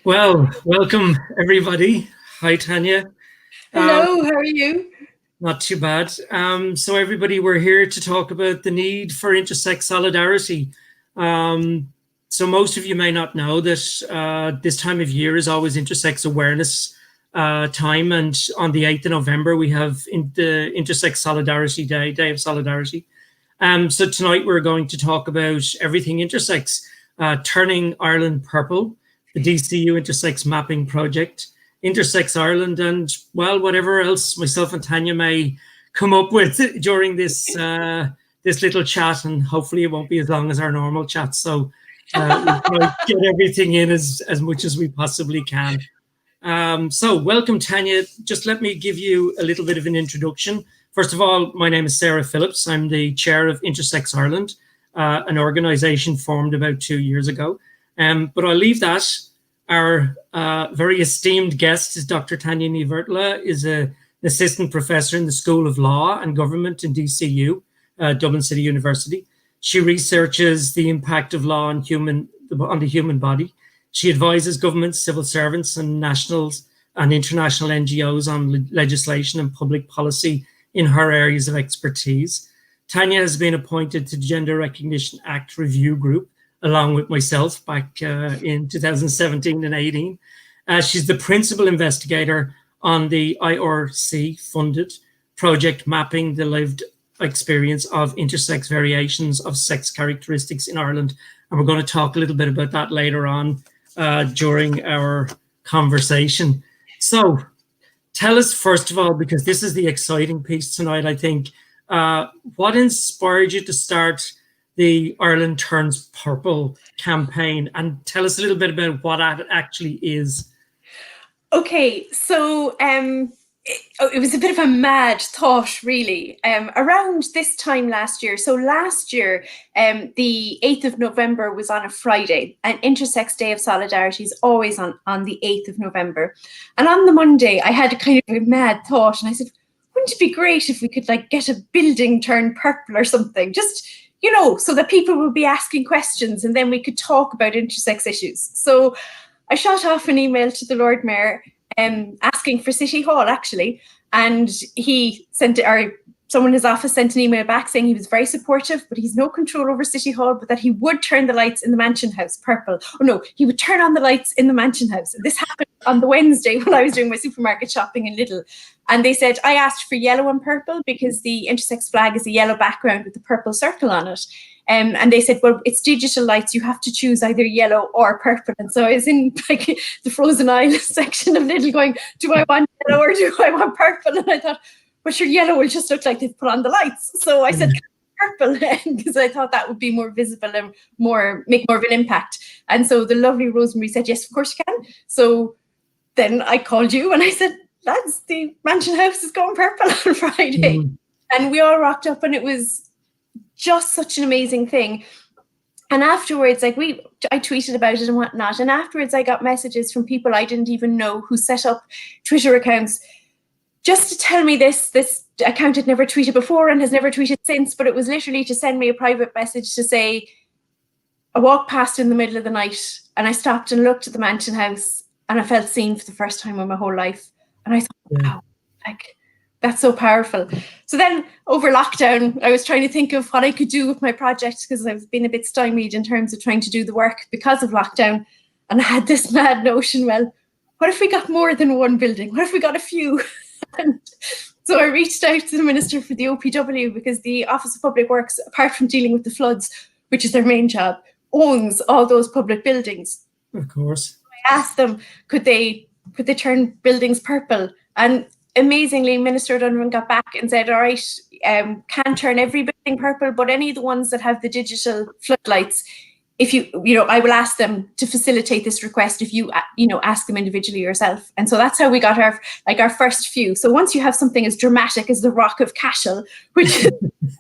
Well, welcome everybody. Hi, Tanya. Um, Hello, how are you? Not too bad. So everybody, we're here to talk about the need for intersex solidarity. Um, so most of you may not know that this time of year is always intersex awareness time, and on the 8th of November we have the Intersex Solidarity Day, Day of Solidarity. So tonight we're going to talk about everything intersex, turning Ireland purple, the DCU Intersex Mapping Project, Intersex Ireland, and well, whatever else myself and Tanya may come up with during this little chat, and hopefully it won't be as long as our normal chat. So we'll try to get everything in as much as we possibly can. So welcome, Tanya. Just let me give you a little bit of an introduction. First of all, my name is Sara Phillips. I'm the chair of Intersex Ireland, an organisation formed about 2 years ago. But I'll leave that. Our very esteemed guest is Dr. Tanya Mhuirthile, is an assistant professor in the School of Law and Government in DCU, Dublin City University. She researches the impact of law on the human body. She advises governments, civil servants, and nationals and international NGOs on legislation and public policy in her areas of expertise. Tanya has been appointed to the Gender Recognition Act Review Group, along with myself back in 2017 and 18. She's the principal investigator on the IRC-funded project mapping the lived experience of intersex variations of sex characteristics in Ireland. And we're going to talk a little bit about that later on during our conversation. So tell us, first of all, because this is the exciting piece tonight, I think, what inspired you to start the Ireland Turns Purple campaign, and tell us a little bit about what that actually is. Okay, so it was a bit of a mad thought, really, around this time last year. So last year, the 8th of November was on a Friday, and Intersex Day of Solidarity is always on the 8th of November. And on the Monday, I had a kind of a mad thought, and I said, wouldn't it be great if we could get a building turned purple or something? Just, so that people would be asking questions and then we could talk about intersex issues. So I shot off an email to the Lord Mayor asking for City Hall, actually. And he sent it, or someone in his office sent an email back saying he was very supportive, but he's no control over City Hall, but that he would turn the lights in the Mansion House purple. Oh no, he would turn on the lights in the Mansion House. This happened on the Wednesday when I was doing my supermarket shopping in Lidl. And they said, I asked for yellow and purple because the intersex flag is a yellow background with a purple circle on it. And they said, well, it's digital lights. You have to choose either yellow or purple. And so I was in the frozen aisle section of Lidl going, do I want yellow or do I want purple? And I thought, well, sure, yellow will just look like they've put on the lights. So I said purple because I thought that would be more visible and make more of an impact. And so the lovely Rosemary said, yes, of course you can. So then I called you and I said, lads, the Mansion House is going purple on Friday. And we all rocked up and it was just such an amazing thing. And afterwards, I tweeted about it and whatnot. And afterwards, I got messages from people I didn't even know who set up Twitter accounts just to tell me this account had never tweeted before and has never tweeted since. But it was literally to send me a private message to say, I walked past in the middle of the night and I stopped and looked at the Mansion House and I felt seen for the first time in my whole life. And I thought, wow, that's so powerful. So then over lockdown, I was trying to think of what I could do with my project because I've been a bit stymied in terms of trying to do the work because of lockdown. And I had this mad notion, well, what if we got more than one building? What if we got a few? And so I reached out to the Minister for the OPW because the Office of Public Works, apart from dealing with the floods, which is their main job, owns all those public buildings. Of course. I asked them, could they turn buildings purple? And amazingly, Minister Donovan got back and said, all right, can't turn every building purple, but any of the ones that have the digital floodlights, if I will ask them to facilitate this request if you ask them individually yourself. And so that's how we got our first few. So once you have something as dramatic as the Rock of Cashel, which is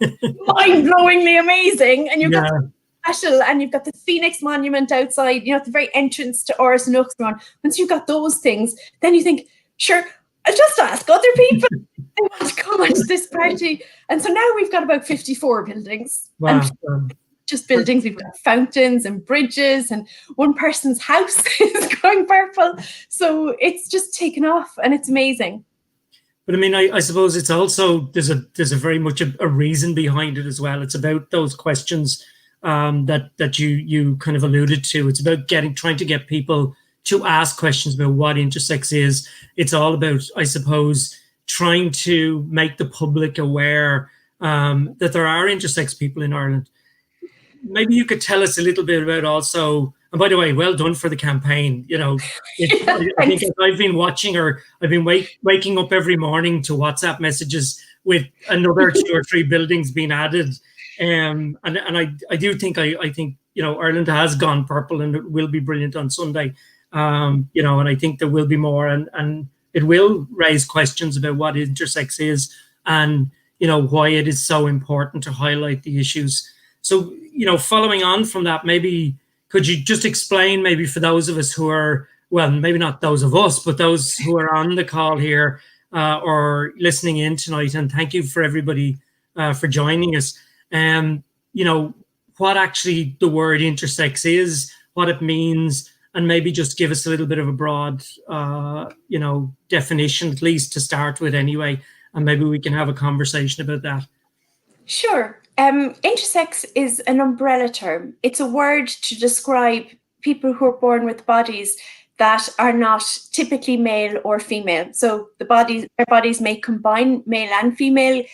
mind-blowingly amazing, and you've got Cashel and you've got the Phoenix Monument outside, at the very entrance to Oris and Uxbron. Once you've got those things, then you think, sure, I'll just ask other people if they want to come onto this party. And so now we've got about 54 buildings. Wow. just buildings. We've got fountains and bridges, and one person's house is going purple. So it's just taken off, and it's amazing. But I mean, I suppose it's also, there's a very much a reason behind it as well. It's about those questions that you kind of alluded to. It's about trying to get people to ask questions about what intersex is. It's all about, I suppose, trying to make the public aware that there are intersex people in Ireland. Maybe you could tell us a little bit about also, and by the way, well done for the campaign. You know, I think I've been watching, or I've been waking up every morning to WhatsApp messages with another 2 or 3 buildings being added. And I do think, I think, you know, Ireland has gone purple, and it will be brilliant on Sunday. You know, and I think there will be more, and it will raise questions about what intersex is, and, you know, why it is so important to highlight the issues. So, you know, following on from that, maybe could you just explain, maybe for those of us who are, well, maybe not those of us, but those who are on the call here or listening in tonight, and thank you for everybody for joining us. You know, what actually the word intersex is, what it means, and maybe just give us a little bit of a broad, you know, definition, at least to start with anyway, and maybe we can have a conversation about that. Sure. Intersex is an umbrella term. It's a word to describe people who are born with bodies that are not typically male or female. So their bodies may combine male and female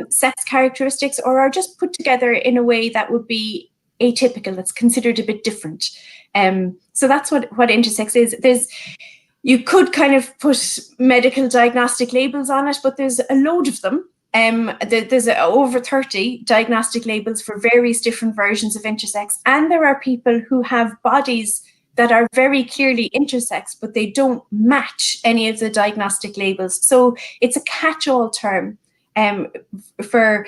sex characteristics, or are just put together in a way that would be atypical, that's considered a bit different. So that's what intersex is. You could kind of put medical diagnostic labels on it, but there's a load of them. There's over 30 diagnostic labels for various different versions of intersex, and there are people who have bodies that are very clearly intersex, but they don't match any of the diagnostic labels. So it's a catch-all term for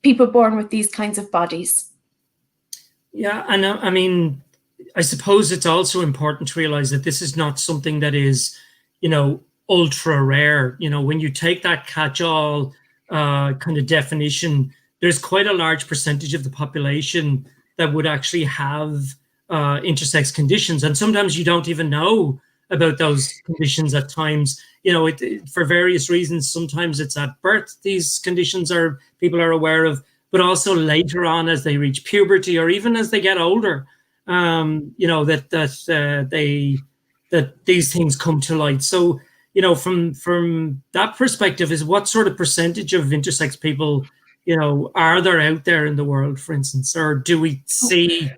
people born with these kinds of bodies. Yeah, and I mean, I suppose it's also important to realize that this is not something that is, you know, ultra rare. You know, when you take that catch-all kind of definition, there's quite a large percentage of the population that would actually have intersex conditions, and sometimes you don't even know about those conditions at times. You know, for various reasons. Sometimes it's at birth these conditions people are aware of, but also later on as they reach puberty, or even as they get older. You know, that these things come to light. So, you know, from that perspective, is what sort of percentage of intersex people, you know, are there out there in the world, for instance, or do we see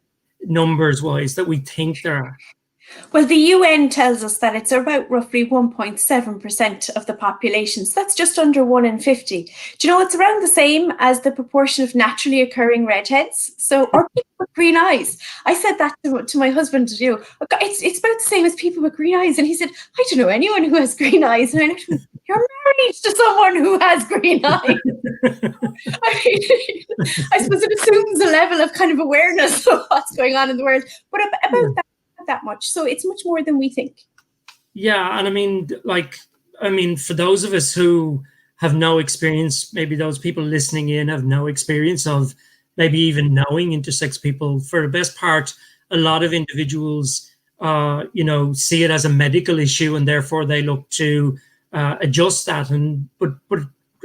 numbers wise that we think there are? Well, the UN tells us that it's about roughly 1.7% of the population. So that's just under 1 in 50. Do you know, it's around the same as the proportion of naturally occurring redheads. So, or people with green eyes. I said that to my husband, you know, it's about the same as people with green eyes. And he said, I don't know anyone who has green eyes. And I looked at him, you're married to someone who has green eyes. I mean, I suppose it assumes a level of kind of awareness of what's going on in the world. But about that much, so it's much more than we think. Yeah, and I mean, for those of us who have no experience, maybe those people listening in have no experience of maybe even knowing intersex people. For the best part, a lot of individuals, you know, see it as a medical issue, and therefore they look to adjust that. But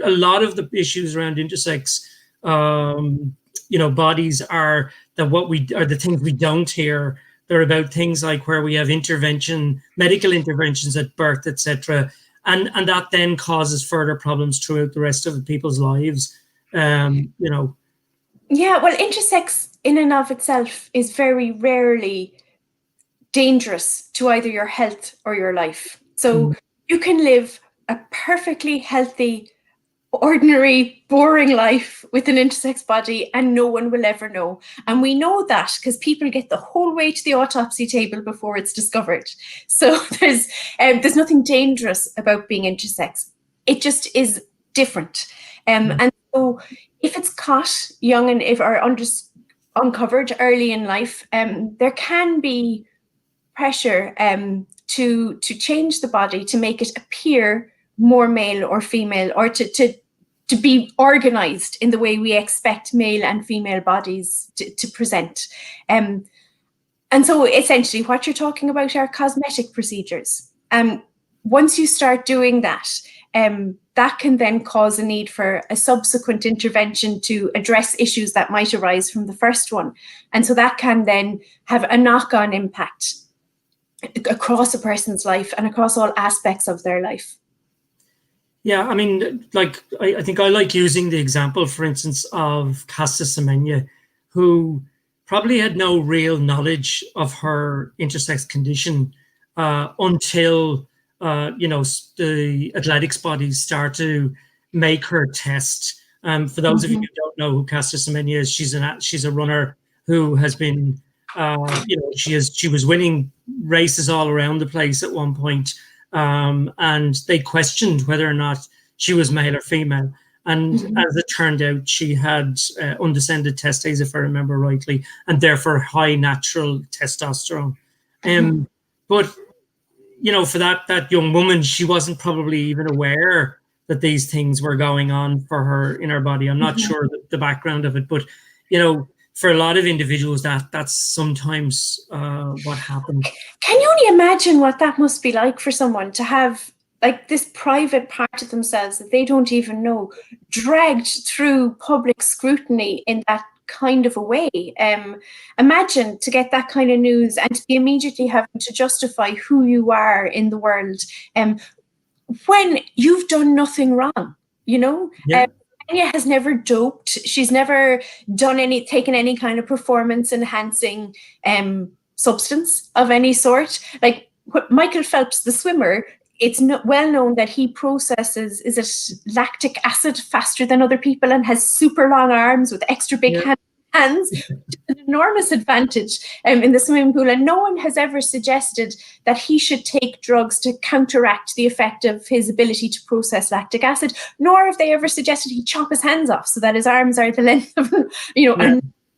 a lot of the issues around intersex, you know, bodies are the things we don't hear. They're about things like where we have medical interventions at birth, etc., and that then causes further problems throughout the rest of people's lives. You know. Yeah, well, intersex in and of itself is very rarely dangerous to either your health or your life. So you can live a perfectly healthy, ordinary, boring life with an intersex body, and no one will ever know. And we know that because people get the whole way to the autopsy table before it's discovered. So there's nothing dangerous about being intersex. It just is different. And so if it's caught young and uncovered early in life, there can be pressure to change the body to make it appear more male or female, or to to be organized in the way we expect male and female bodies to present. And so essentially what you're talking about are cosmetic procedures. Once you start doing that, that can then cause a need for a subsequent intervention to address issues that might arise from the first one. And so that can then have a knock-on impact across a person's life and across all aspects of their life. Yeah, I mean, like, I think I like using the example, for instance, of Caster Semenya, who probably had no real knowledge of her intersex condition until, the athletics bodies start to make her test. For those of you who don't know who Caster Semenya is, she's a runner who has been, she was winning races all around the place at one point. And they questioned whether or not she was male or female. And as it turned out, she had undescended testes, if I remember rightly, and therefore high natural testosterone. But, for that young woman, she wasn't probably even aware that these things were going on for her in her body. I'm not sure the background of it, but, for a lot of individuals, that's sometimes what happens. Can you only imagine what that must be like for someone to have like this private part of themselves that they don't even know dragged through public scrutiny in that kind of a way? Imagine to get that kind of news and to be immediately having to justify who you are in the world when you've done nothing wrong, Yeah. Tanya has never doped. She's never taken any kind of performance enhancing substance of any sort. Like Michael Phelps, the swimmer, it's well known that he processes, is it lactic acid faster than other people and has super long arms with extra big hands, an enormous advantage in the swimming pool. And no one has ever suggested that he should take drugs to counteract the effect of his ability to process lactic acid, nor have they ever suggested he chop his hands off so that his arms are the length of,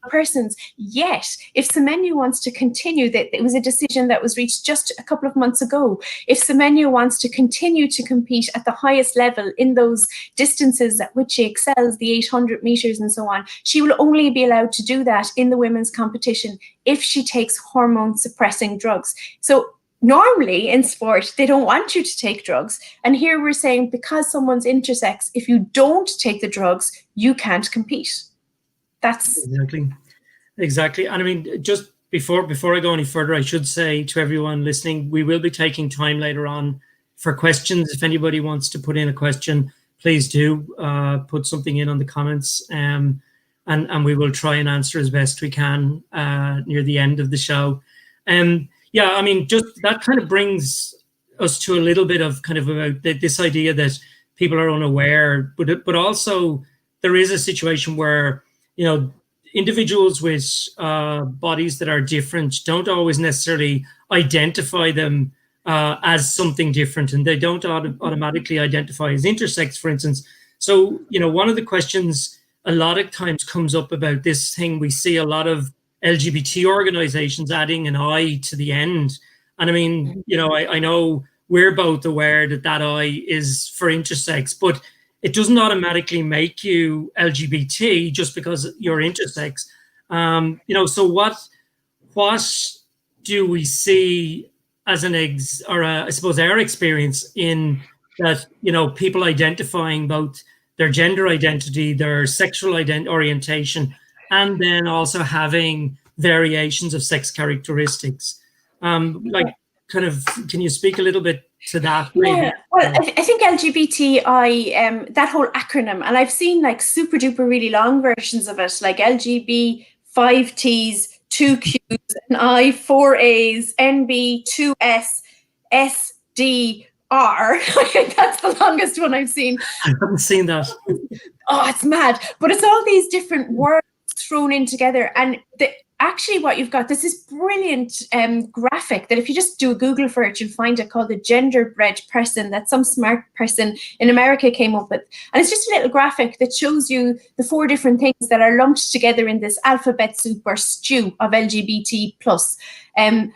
a person's. Yet, if Semenya wants to continue, that it was a decision that was reached just a couple of months ago. If Semenya wants to continue to compete at the highest level in those distances at which she excels, the 800 meters and so on, she will only be allowed to do that in the women's competition if she takes hormone suppressing drugs. So normally in sport, they don't want you to take drugs. And here we're saying because someone's intersex, if you don't take the drugs, you can't compete. That's exactly. And I mean, just before I go any further, I should say to everyone listening, we will be taking time later on for questions. If anybody wants to put in a question, please do put something in on the comments, and we will try and answer as best we can near the end of the show. I mean, just that kind of brings us to a little bit of kind of about this idea that people are unaware, but also there is a situation where individuals with bodies that are different don't always necessarily identify them as something different, and they don't automatically identify as intersex, for instance. So, one of the questions a lot of times comes up about this thing, we see a lot of LGBT organizations adding an I to the end. And I mean, I know we're both aware that I is for intersex, but it doesn't automatically make you LGBT just because you're intersex. So what do we see as I suppose our experience in that, people identifying both their gender identity, their sexual orientation, and then also having variations of sex characteristics. Can you speak a little bit to that? Yeah, well, I think LGBTI, that whole acronym, and I've seen like super duper really long versions of it, like LGB, 5 T's, 2 Q's, an I, 4 A's, NB, 2 S, SD, R. That's the longest one I've seen. I haven't seen that. Oh, it's mad. But it's all these different words thrown in together. And actually what you've got, there's this brilliant graphic that if you just do a Google for it, you'll find it called the genderbread person that some smart person in America came up with. And it's just a little graphic that shows you the 4 different things that are lumped together in this alphabet soup or stew of LGBT plus. And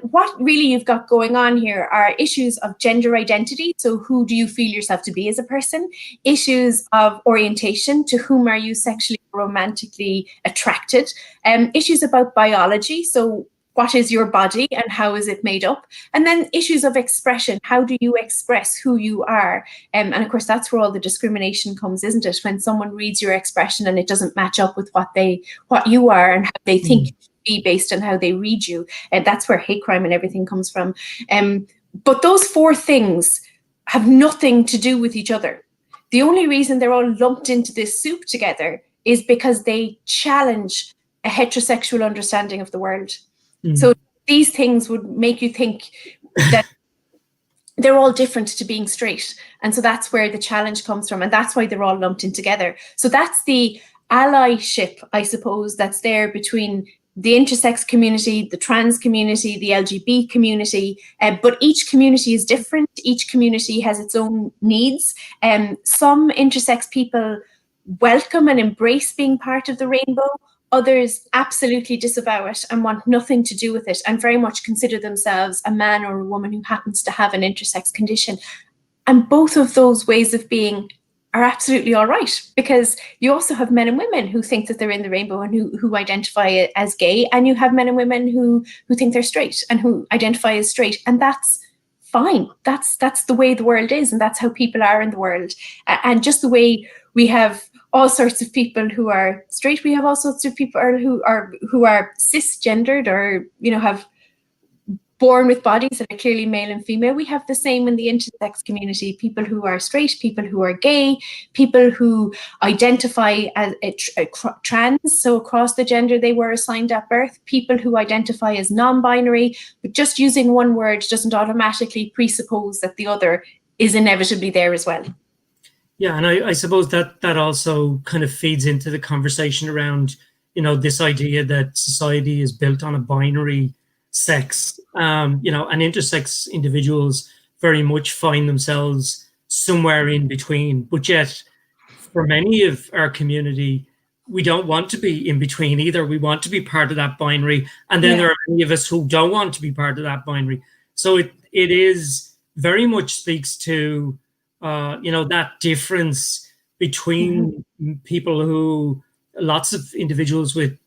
what really you've got going on here are issues of gender identity. So who do you feel yourself to be as a person? Issues of orientation. To whom are you sexually, romantically attracted? Issues about biology. So what is your body and how is it made up? And then issues of expression. How do you express who you are? And of course, that's where all the discrimination comes, isn't it? When someone reads your expression and it doesn't match up with what you are and how they think be based on how they read you. And that's where hate crime and everything comes from. But those four things have nothing to do with each other. The only reason they're all lumped into this soup together is because they challenge a heterosexual understanding of the world. So these things would make you think that they're all different to being straight. And so that's where the challenge comes from. And that's why they're all lumped in together. So that's the allyship, I suppose, that's there between the intersex community, the trans community, the LGBT community, but each community is different. Each community has its own needs. Some intersex people welcome and embrace being part of the rainbow. Others absolutely disavow it and want nothing to do with it and very much consider themselves a man or a woman who happens to have an intersex condition. And both of those ways of being are absolutely all right, because you also have men and women who think that they're in the rainbow and who identify as gay, and you have men and women who think they're straight and who identify as straight, and that's fine. That's the way the world is, and that's how people are in the world. And just the way we have all sorts of people who are straight, we have all sorts of people who are cisgendered or have born with bodies that are clearly male and female. We have the same in the intersex community, people who are straight, people who are gay, people who identify as trans, so across the gender they were assigned at birth, people who identify as non-binary, but just using one word doesn't automatically presuppose that the other is inevitably there as well. Yeah, and I suppose that also kind of feeds into the conversation around, this idea that society is built on a binary sex, and intersex individuals very much find themselves somewhere in between. But yet, for many of our community, we don't want to be in between either. We want to be part of that binary. And then there are many of us who don't want to be part of that binary. So it is very much speaks to, that difference between people who, lots of individuals with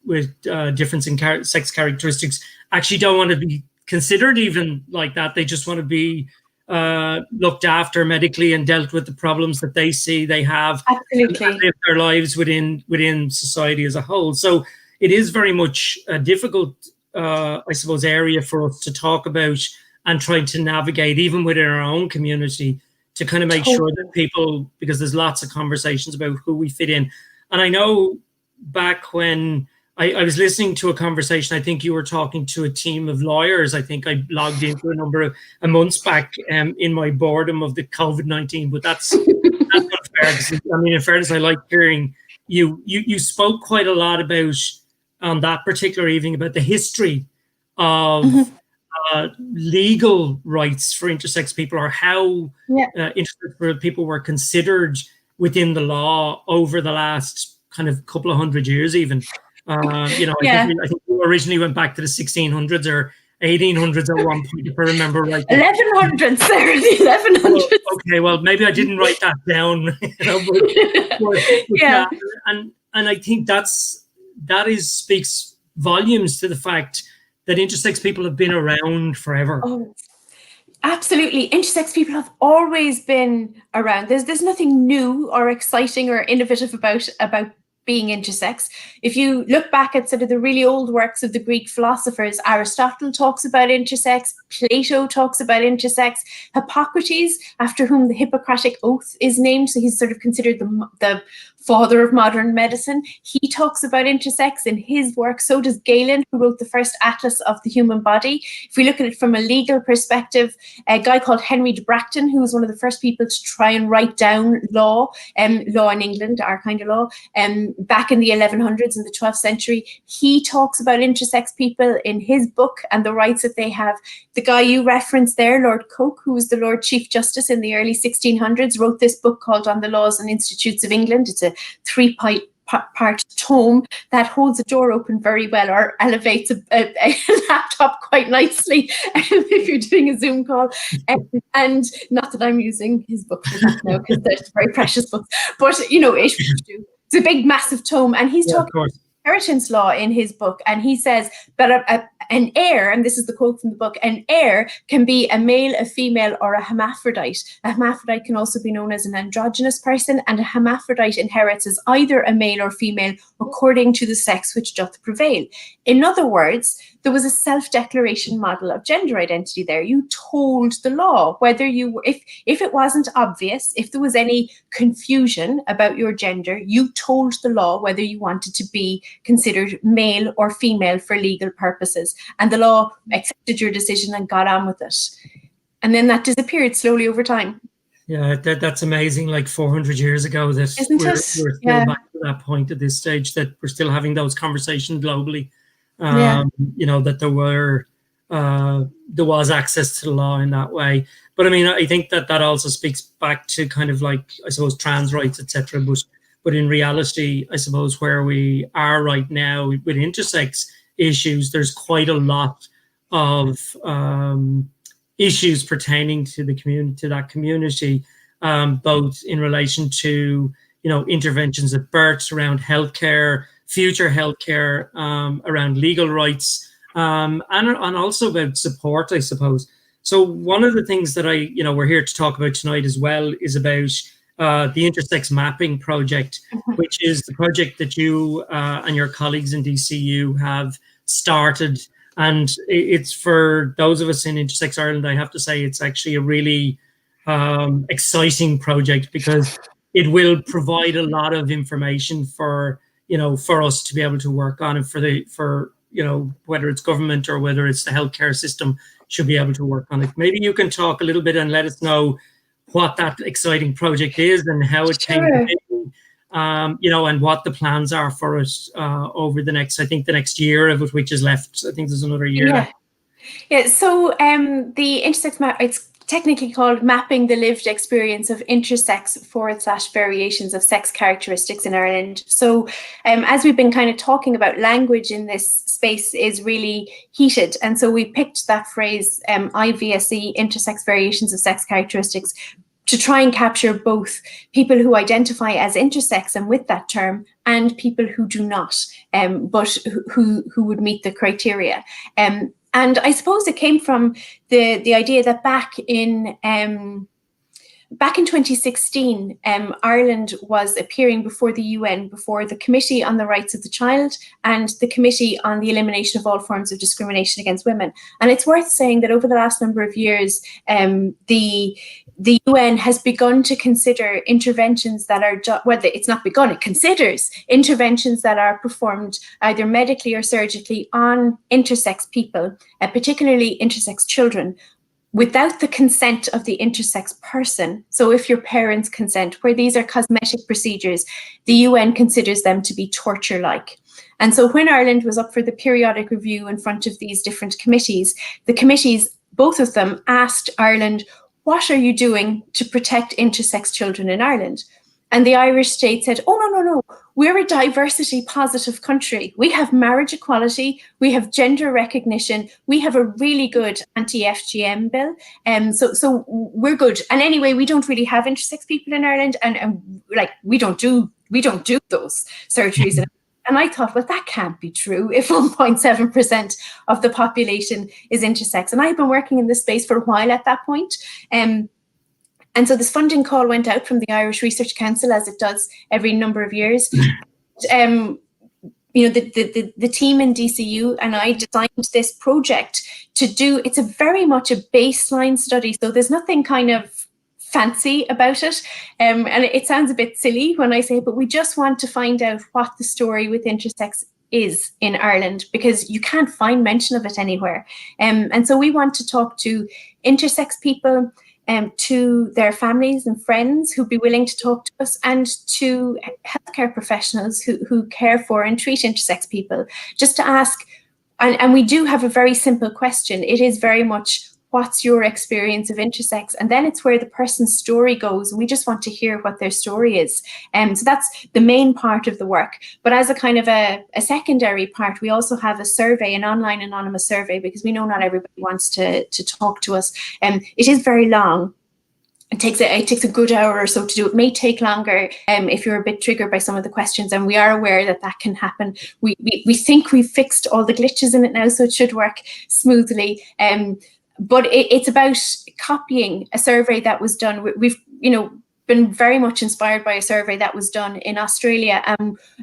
difference in sex characteristics actually don't want to be considered even like that. They just want to be looked after medically and dealt with the problems that they see they have. Absolutely. And live their lives within society as a whole. So it is very much a difficult, I suppose, area for us to talk about and trying to navigate even within our own community to kind of make sure that people, because there's lots of conversations about who we fit in. And I know back when I was listening to a conversation, I think you were talking to a team of lawyers. I think I logged into a number of months back in my boredom of the COVID-19, but that's not fair. I mean, in fairness, I like hearing you spoke quite a lot about on that particular evening about the history of legal rights for intersex people, or how intersex people were considered within the law over the last kind of couple of hundred years even. I think we originally went back to the 1600s or 1800s at one point, if I remember right. 1100s, Sarah, the 1100s. Well, okay, well, maybe I didn't write that down. And I think that speaks volumes to the fact that intersex people have been around forever. Oh, absolutely. Intersex people have always been around. There's nothing new or exciting or innovative about being intersex. If you look back at sort of the really old works of the Greek philosophers, Aristotle talks about intersex, Plato talks about intersex, Hippocrates, after whom the Hippocratic Oath is named, so he's sort of considered the father of modern medicine. He talks about intersex in his work. So does Galen, who wrote the first atlas of the human body. If we look at it from a legal perspective, a guy called Henry de Bracton, who was one of the first people to try and write down law in England, our kind of law, back in the 1100s, in the 12th century, he talks about intersex people in his book and the rights that they have. The guy you referenced there, Lord Coke, who was the Lord Chief Justice in the early 1600s, wrote this book called On the Laws and Institutes of England. It's a 3-part part tome that holds a door open very well, or elevates a laptop quite nicely if you're doing a Zoom call. And not that I'm using his book for that now, because they're very precious books, but it's a big, massive tome, and he's talking inheritance law in his book, and he says that an heir, and this is the quote from the book, an heir can be a male, a female, or a hermaphrodite. A hermaphrodite can also be known as an androgynous person, and a hermaphrodite inherits as either a male or female according to the sex which doth prevail. In other words, there was a self-declaration model of gender identity there. You told the law whether you were, if it wasn't obvious, if there was any confusion about your gender, you told the law whether you wanted to be considered male or female for legal purposes. And the law accepted your decision and got on with it. And then that disappeared slowly over time. Yeah, that's amazing. Like 400 years ago, that we're still back to that point at this stage, that we're still having those conversations globally. You know, that there was access to the law in that way. But I mean, I think that also speaks back to kind of like, I suppose, trans rights, etc. But in reality, I suppose where we are right now with intersex issues, there's quite a lot of issues pertaining to the community, to that community, both in relation to, you know, interventions at birth, around healthcare, future healthcare, around legal rights, and also about support, I suppose. So one of the things that we're here to talk about tonight as well is about the Intersex Mapping project, which is the project that you and your colleagues in DCU have started. And it's, for those of us in Intersex Ireland, I have to say it's actually a really exciting project, because it will provide a lot of information for us to be able to work on, and for whether it's government or whether it's the healthcare system should be able to work on it. Maybe you can talk a little bit and let us know what that exciting project is and how it came to be, and what the plans are for it over the next year of it, which is left. I think there's another year left. Yeah, so the Intersex Map, it's technically called Mapping the Lived Experience of Intersex / Variations of Sex Characteristics in Ireland. So as we've been kind of talking about, language in this space is really heated. And so we picked that phrase, IVSE, Intersex Variations of Sex Characteristics, to try and capture both people who identify as intersex and with that term, and people who do not, but who would meet the criteria. And I suppose it came from the idea that back in 2016, Ireland was appearing before the UN, before the Committee on the Rights of the Child and the Committee on the Elimination of All Forms of Discrimination against Women. And it's worth saying that over the last number of years, the UN has begun to consider interventions that are, it's not begun, it considers interventions that are performed either medically or surgically on intersex people, particularly intersex children, without the consent of the intersex person. So if your parents consent, where these are cosmetic procedures, the UN considers them to be torture-like. And so when Ireland was up for the periodic review in front of these different committees, the committees, both of them, asked Ireland, what are you doing to protect intersex children in Ireland? And the Irish state said, oh, no, we're a diversity positive country. We have marriage equality, we have gender recognition, we have a really good anti-FGM bill. So we're good. And anyway, we don't really have intersex people in Ireland, and like we don't do those surgeries. And I thought, well, that can't be true if 1.7% of the population is intersex. And I've been working in this space for a while at that point. And so this funding call went out from the Irish Research Council, as it does every number of years. The team in DCU and I designed this project to do, it's very much a baseline study. So there's nothing kind of fancy about it. And it sounds a bit silly when I say it, but we just want to find out what the story with intersex is in Ireland, because you can't find mention of it anywhere. And so we want to talk to intersex people, to their families and friends who'd be willing to talk to us, and to healthcare professionals who care for and treat intersex people, just to ask, and we do have a very simple question. It is very much, what's your experience of intersex? And then it's where the person's story goes. And we just want to hear what their story is. So that's the main part of the work. But as a kind of a secondary part, we also have a survey, an online anonymous survey, because we know not everybody wants to talk to us. It is very long. It takes a good hour or so to do. It may take longer if you're a bit triggered by some of the questions, and we are aware that can happen. We think we've fixed all the glitches in it now, so it should work smoothly. But it's about copying a survey that was done. We've been very much inspired by a survey that was done in Australia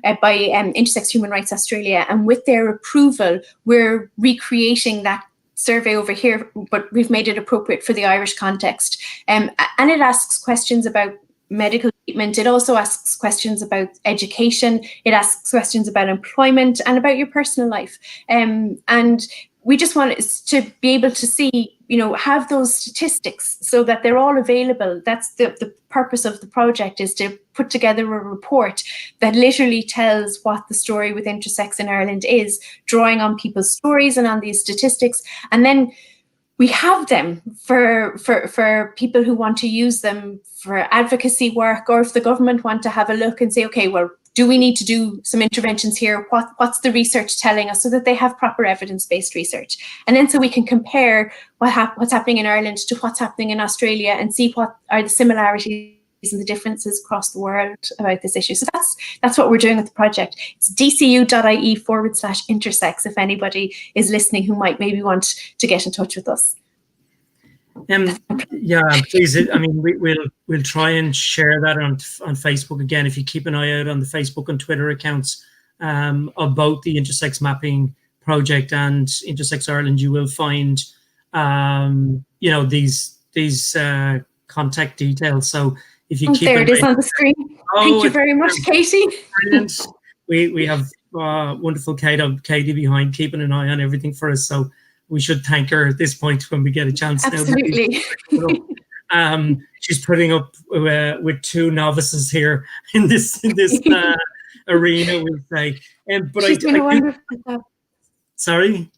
by Intersex Human Rights Australia, and with their approval, we're recreating that survey over here, but we've made it appropriate for the Irish context. And it asks questions about medical treatment. It also asks questions about education. It asks questions about employment and about your personal life. And we just want to be able to see, have those statistics so that they're all available. That's the purpose of the project, is to put together a report that literally tells what the story with intersex in Ireland is, drawing on people's stories and on these statistics. And then we have them for people who want to use them for advocacy work, or if the government want to have a look and say, okay, well, do we need to do some interventions here? What's the research telling us, so that they have proper evidence-based research? And then so we can compare what's happening in Ireland to what's happening in Australia and see what are the similarities and the differences across the world about this issue. So that's what we're doing with the project. It's dcu.ie/intersex if anybody is listening who might maybe want to get in touch with us. Yeah, please. I mean, we'll try and share that on Facebook again. If you keep an eye out on the Facebook and Twitter accounts of both the Intersex Mapping Project and Intersex Ireland, you will find these contact details. So if you keep there it is on the screen. Thank you very much, Katie. Brilliant. We have wonderful Katie behind, keeping an eye on everything for us. So we should thank her at this point when we get a chance. Absolutely. She's putting up with two novices here in this arena, we'll say. But she's doing a wonderful job. Sorry?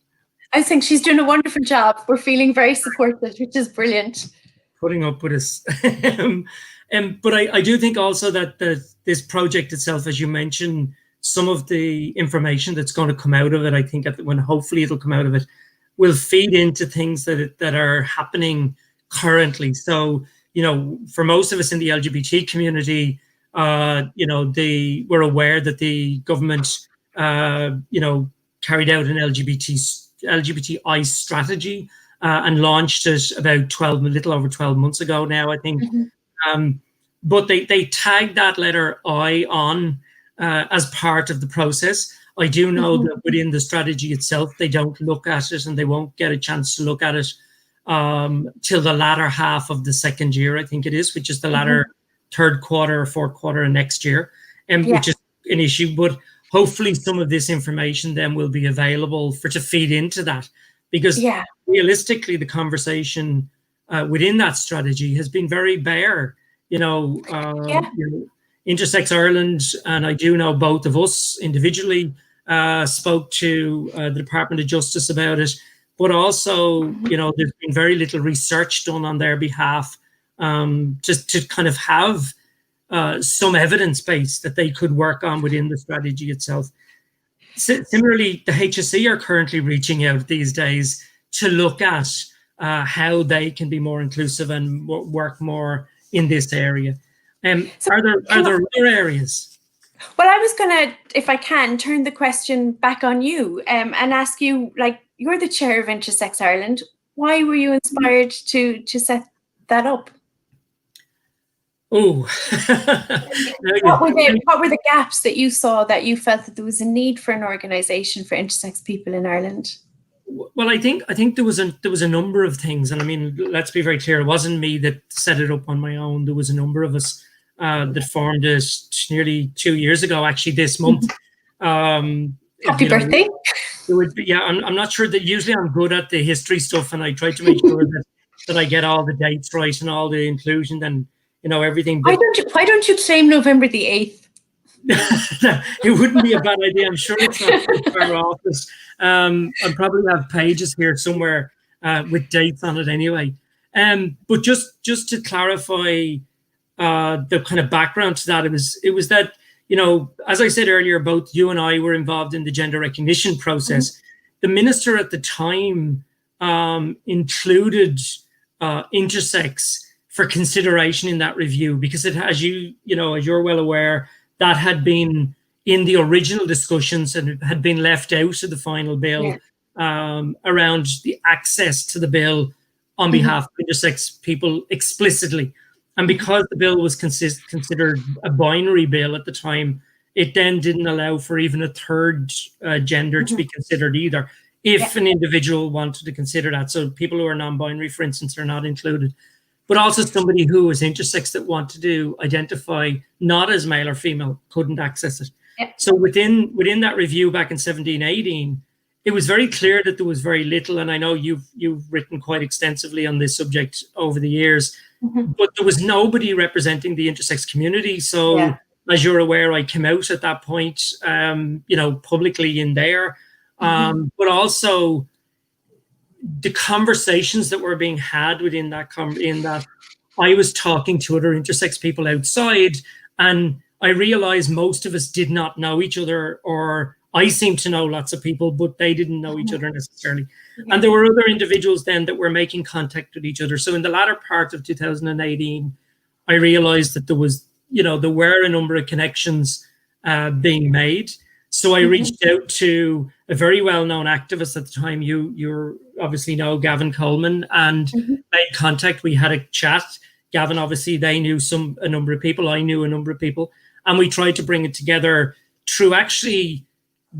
I think she's doing a wonderful job. We're feeling very supported, which is brilliant. Putting up with us. But I do think also that this project itself, as you mentioned, some of the information that's going to come out of it, I think when hopefully it'll come out of it, will feed into things that are happening currently. So, for most of us in the LGBT community, we're aware that the government, carried out an LGBTI strategy and launched it about a little over 12 months ago now, I think. Mm-hmm. But they tagged that letter I on as part of the process. I do know mm-hmm. that within the strategy itself, they don't look at it, and they won't get a chance to look at it till the latter half of the second year, I think it is, which is the latter mm-hmm. third quarter or fourth quarter of next year, which is an issue. But hopefully some of this information then will be available to feed into that, because realistically, the conversation within that strategy has been very bare. Intersex Ireland, and I do know both of us individually, spoke to the Department of Justice about it, but also, there's been very little research done on their behalf, just to kind of have some evidence base that they could work on within the strategy itself. Similarly, the HSE are currently reaching out these days to look at how they can be more inclusive and work more in this area. Are there other areas? Well, I was going to, if I can, turn the question back on you and ask you, you're the chair of Intersex Ireland. Why were you inspired to set that up? Oh, what were the gaps that you saw that you felt that there was a need for an organisation for intersex people in Ireland? Well, I think there was a number of things, and I mean, let's be very clear. It wasn't me that set it up on my own. There was a number of us that formed it nearly 2 years ago, actually this month. Happy birthday! I'm not sure that usually I'm good at the history stuff, and I try to make sure that I get all the dates right and all the inclusion and everything. But why don't you claim November the 8th? It wouldn't be a bad idea. I'm sure it's not for our office. I probably have pages here somewhere with dates on it anyway. But just to clarify the kind of background to that, it was that, you know, as I said earlier, both you and I were involved in the gender recognition process. Mm-hmm. The minister at the time included intersex for consideration in that review, because it, as you're well aware, that had been in the original discussions and it had been left out of the final bill, around the access to the bill on behalf of intersex people explicitly. And because the bill was considered a binary bill at the time, it then didn't allow for even a third gender to be considered either, if an individual wanted to consider that. So people who are non-binary, for instance, are not included. But also somebody who was intersex that wanted to identify not as male or female couldn't access it. Yep. So within that review back in 17-18, it was very clear that there was very little, and I know you've written quite extensively on this subject over the years, but there was nobody representing the intersex community. So as you're aware, I came out at that point, publicly in there, but also the conversations that were being had within that, I was talking to other intersex people outside, and I realized most of us did not know each other, or I seemed to know lots of people, but they didn't know each other necessarily. And there were other individuals then that were making contact with each other. So in the latter part of 2018, I realized that there were a number of connections being made. So I reached out to a very well-known activist at the time. You obviously know Gavin Coleman, and made contact. We had a chat. Gavin, obviously, they knew a number of people. I knew a number of people. And we tried to bring it together through actually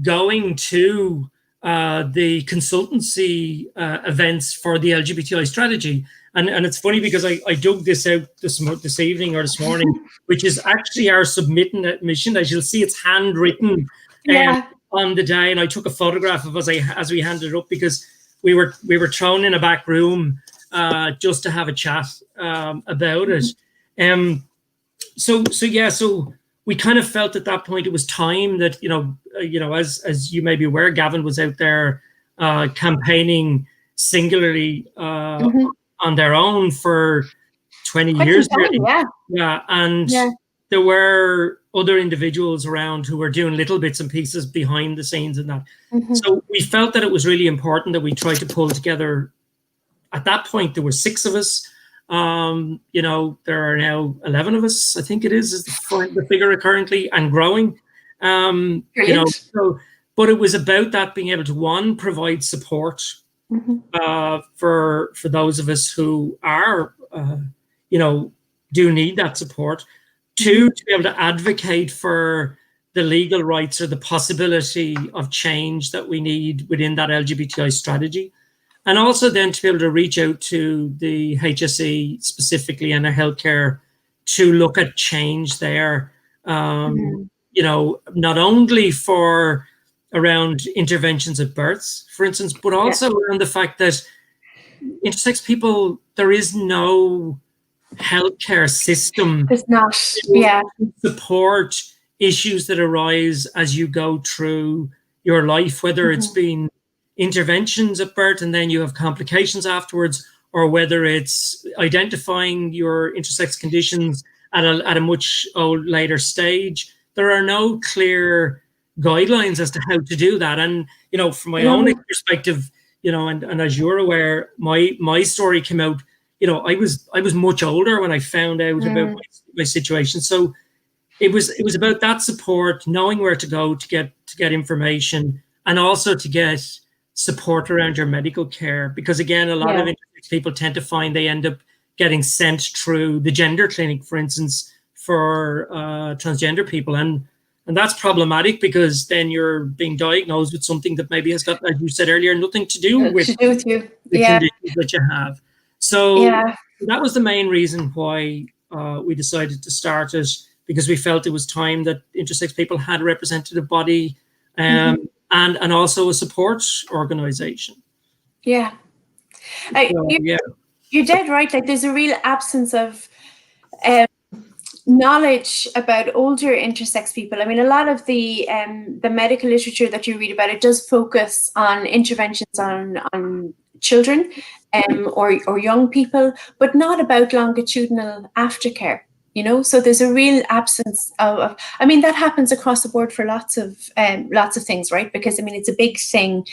going to the consultancy events for the LGBTI strategy. And it's funny because I dug this out this evening or this morning, which is actually our submission. As you'll see, it's handwritten on the day. And I took a photograph of us as we handed it up, because we were thrown in a back room just to have a chat about it. So we kind of felt at that point it was time that, as you may be aware, Gavin was out there campaigning singularly on their own for 20 years. And there were other individuals around who were doing little bits and pieces behind the scenes and that. So we felt that it was really important that we tried to pull together. At that point, there were 6 of us. There are now 11 of us, I think it is the figure currently, and growing. But it was about that, being able to, one, provide support for those of us who are, do need that support. 2, to be able to advocate for the legal rights or the possibility of change that we need within that LGBTI strategy. And also then to be able to reach out to the HSE specifically and the healthcare to look at change there, not only for around interventions at births, for instance, but also around the fact that intersex people, there is no healthcare system. There's not, to support issues that arise as you go through your life, whether it's been interventions at birth and then you have complications afterwards, or whether it's identifying your intersex conditions at a much later stage. There are no clear guidelines as to how to do that. And, from my own perspective, and as you're aware, my story came out, I was much older when I found out about my situation. So it was about that support, knowing where to go to get information, and also to get support around your medical care, because again, a lot of intersex people tend to find they end up getting sent through the gender clinic, for instance, for transgender people, and that's problematic, because then you're being diagnosed with something that maybe has got, as you said earlier, nothing to do with you. The conditions that you have. So that was the main reason why we decided to start it, because we felt it was time that intersex people had a representative body, and also a support organization. You're dead right. Like, there's a real absence of knowledge about older intersex people. I mean, a lot of the medical literature that you read about, it does focus on interventions on children or young people, but not about longitudinal aftercare. So there's a real absence of I mean, that happens across the board for lots of things, right? Because I mean, it's a big thing,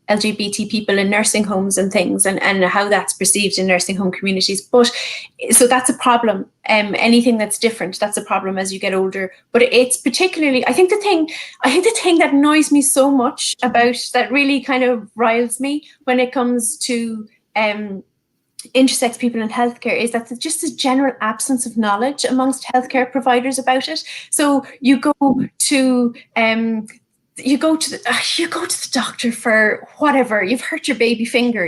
LGBT people in nursing homes and things, and how that's perceived in nursing home communities. But so that's a problem. Anything that's different, that's a problem as you get older. But it's particularly, I think the thing that annoys me so much about, that really kind of riles me when it comes to intersex people in healthcare, is that there's just a general absence of knowledge amongst healthcare providers about it. So you go to the doctor for whatever, you've hurt your baby finger,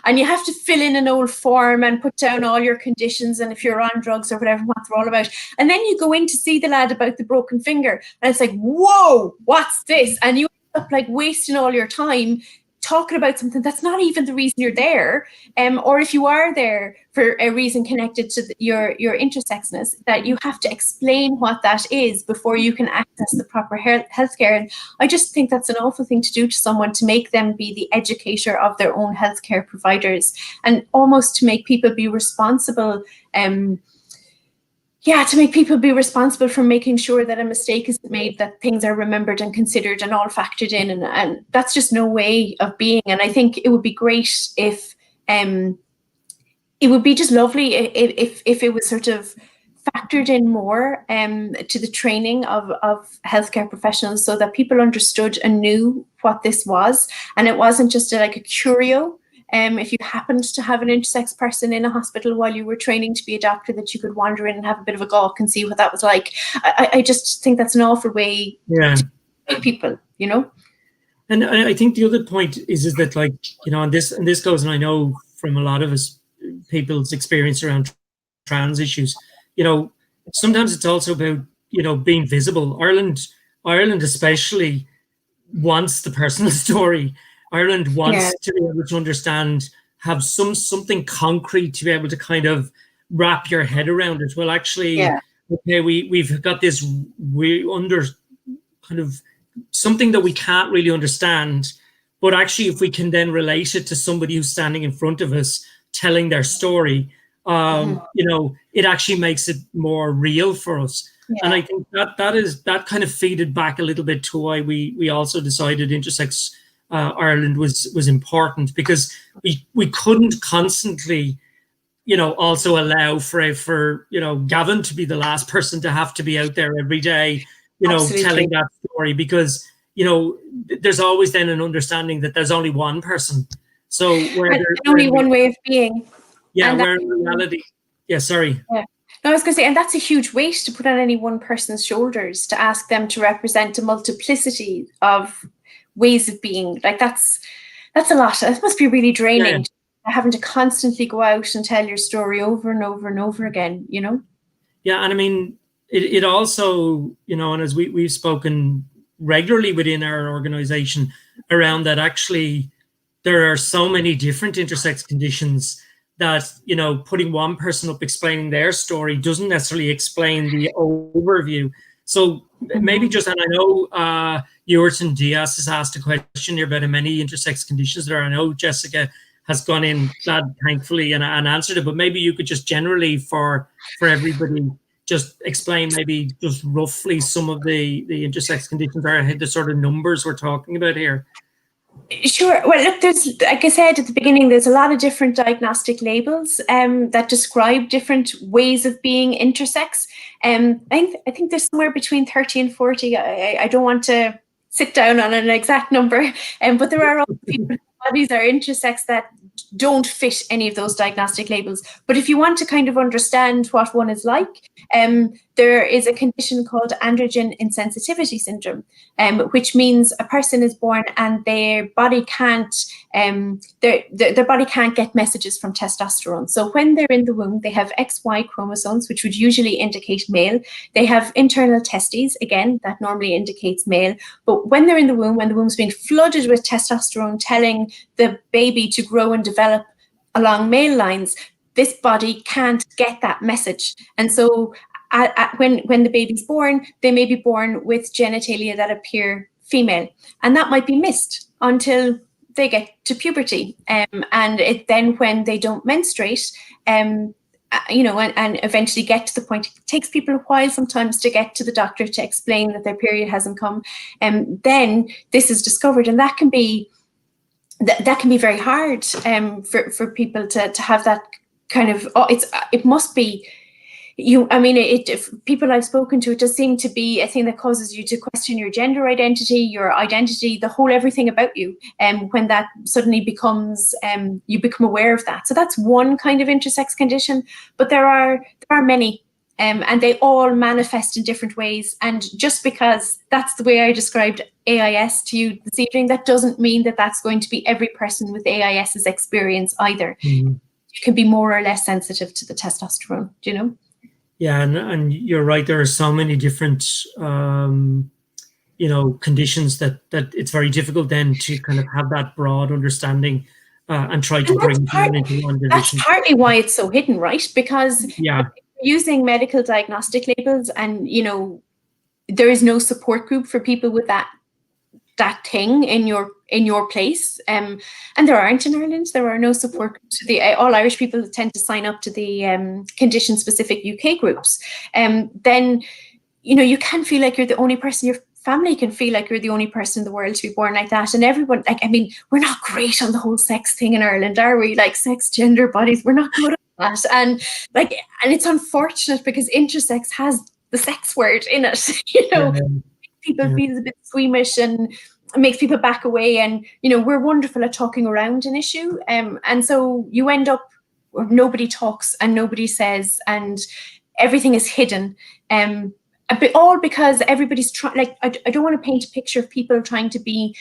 and you have to fill in an old form and put down all your conditions and if you're on drugs or whatever, what they're all about. And then you go in to see the lad about the broken finger, and it's like, whoa, what's this? And you end up like wasting all your time talking about something that's not even the reason you're there, or if you are there for a reason connected to your intersexness, that you have to explain what that is before you can access the proper healthcare. And I just think that's an awful thing to do to someone, to make them be the educator of their own healthcare providers, and almost to make people be responsible. To make people be responsible for making sure that a mistake isn't made, that things are remembered and considered and all factored in. And that's just no way of being. And I think it would be great if, it would be just lovely if it was sort of factored in more to the training of healthcare professionals, so that people understood and knew what this was. And it wasn't just like a curio. If you happened to have an intersex person in a hospital while you were training to be a doctor, that you could wander in and have a bit of a gawk and see what that was like. I just think that's an awful way to treat people, And I think the other point is that, like, and this goes, and I know from a lot of us people's experience around trans issues, sometimes it's also about, being visible. Ireland especially wants the personal story. Ireland wants to be able to understand, have something concrete to be able to kind of wrap your head around it. Well, actually, okay, we've got this kind of something that we can't really understand, but actually, if we can then relate it to somebody who's standing in front of us telling their story, it actually makes it more real for us. Yeah. And I think that kind of feeded back a little bit to why we also decided Intersex Ireland was important, because we couldn't constantly, also allow for Gavin to be the last person to have to be out there every day, Absolutely. Telling that story, because there's always then an understanding that there's only one person. So only one way of being. Yeah, where in reality, sorry. Yeah. No, I was going to say, and that's a huge weight to put on any one person's shoulders, to ask them to represent a multiplicity of ways of being. Like that's a lot. That must be really draining, having to constantly go out and tell your story over and over and over again, Yeah, and I mean, it also, and as we've spoken regularly within our organization around that, actually, there are so many different intersex conditions that, putting one person up explaining their story doesn't necessarily explain the overview. So maybe just, and I know Mhuirthile Diaz has asked a question here about how many intersex conditions there are. I know Jessica has gone in, thankfully, and answered it, but maybe you could just generally for everybody just explain maybe just roughly some of the intersex conditions, or the sort of numbers we're talking about here. Sure. Well, look, there's, like I said at the beginning, there's a lot of different diagnostic labels that describe different ways of being intersex. I think there's somewhere between 30 and 40. I don't want to sit down on an exact number, but there are also people whose bodies are intersex that don't fit any of those diagnostic labels. But if you want to kind of understand what one is like, there is a condition called androgen insensitivity syndrome, which means a person is born and their body can't their body can't get messages from testosterone. So when they're in the womb, they have XY chromosomes, which would usually indicate male. They have internal testes, again, that normally indicates male. But when they're in the womb, when the womb's being flooded with testosterone, telling the baby to grow and develop along male lines, this body can't get that message. And so when the baby's born, they may be born with genitalia that appear female. And that might be missed until they get to puberty, and then when they don't menstruate, and eventually get to the point, it takes people a while sometimes to get to the doctor to explain that their period hasn't come, and then this is discovered, and that can be very hard for people to have that kind of, it must be, if people I've spoken to, it does seem to be a thing that causes you to question your gender identity, your identity, the whole everything about you. When that suddenly becomes, you become aware of that. So that's one kind of intersex condition, but there are many, and they all manifest in different ways. And just because that's the way I described AIS to you this evening, that doesn't mean that that's going to be every person with AIS's experience either. Mm-hmm. You can be more or less sensitive to the testosterone, do you know? Yeah, and you're right. There are so many different, conditions that it's very difficult then to kind of have that broad understanding and try to bring them into one division. That's partly why it's so hidden, right? Because using medical diagnostic labels, and there is no support group for people with that thing in your place, and there aren't in Ireland. There are no support groups. All Irish people tend to sign up to the condition specific UK groups, then you can feel like you're the only person. Your family can feel like you're the only person in the world to be born like that, and everyone, we're not great on the whole sex thing in Ireland, are we? Like sex, gender, bodies, we're not good at that, and it's unfortunate because intersex has the sex word in it. People feel a bit squeamish and makes people back away, and we're wonderful at talking around an issue, and so you end up where nobody talks and nobody says, and everything is hidden, all because everybody's trying. I don't want to paint a picture of people trying to be.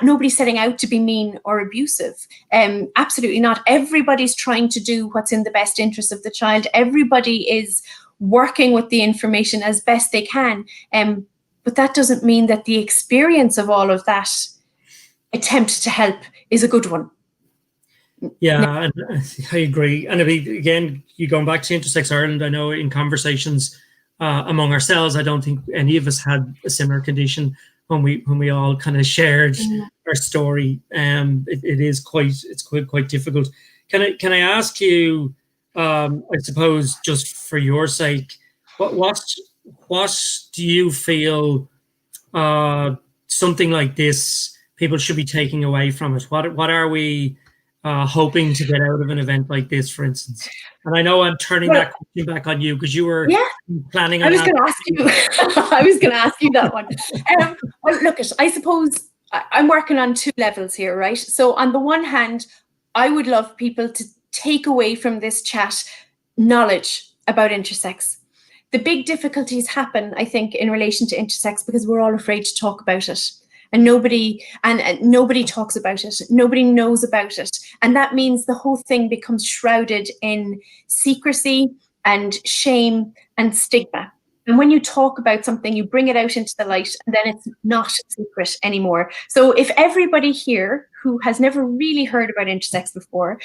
Nobody's setting out to be mean or abusive. Absolutely not. Everybody's trying to do what's in the best interest of the child. Everybody is working with the information as best they can. But that doesn't mean that the experience of all of that attempt to help is a good one. Yeah, and I agree. And again, you going back to Intersex Ireland, I know in conversations among ourselves, I don't think any of us had a similar condition when we all kind of shared our story. It is quite difficult. Can I ask you, I suppose, just for your sake, what do you feel something like this people should be taking away from it? What are we hoping to get out of an event like this, for instance? And I know I'm turning that question back on you because you were planning on. I was going to ask you. I was going to ask you that one. Well, look, I suppose I'm working on two levels here, right? So on the one hand, I would love people to take away from this chat knowledge about intersex. The big difficulties happen, I think, in relation to intersex because we're all afraid to talk about it. And nobody talks about it. Nobody knows about it. And that means the whole thing becomes shrouded in secrecy and shame and stigma. And when you talk about something, you bring it out into the light, and then it's not a secret anymore. So if everybody here who has never really heard about intersex before,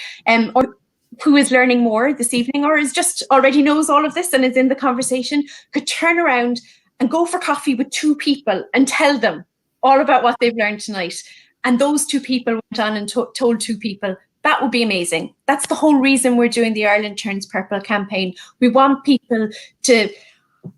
or who is learning more this evening, or is just already knows all of this and is in the conversation, could turn around and go for coffee with two people and tell them all about what they've learned tonight. And those two people went on and told two people, that would be amazing. That's the whole reason we're doing the Ireland Turns Purple campaign. We want people to,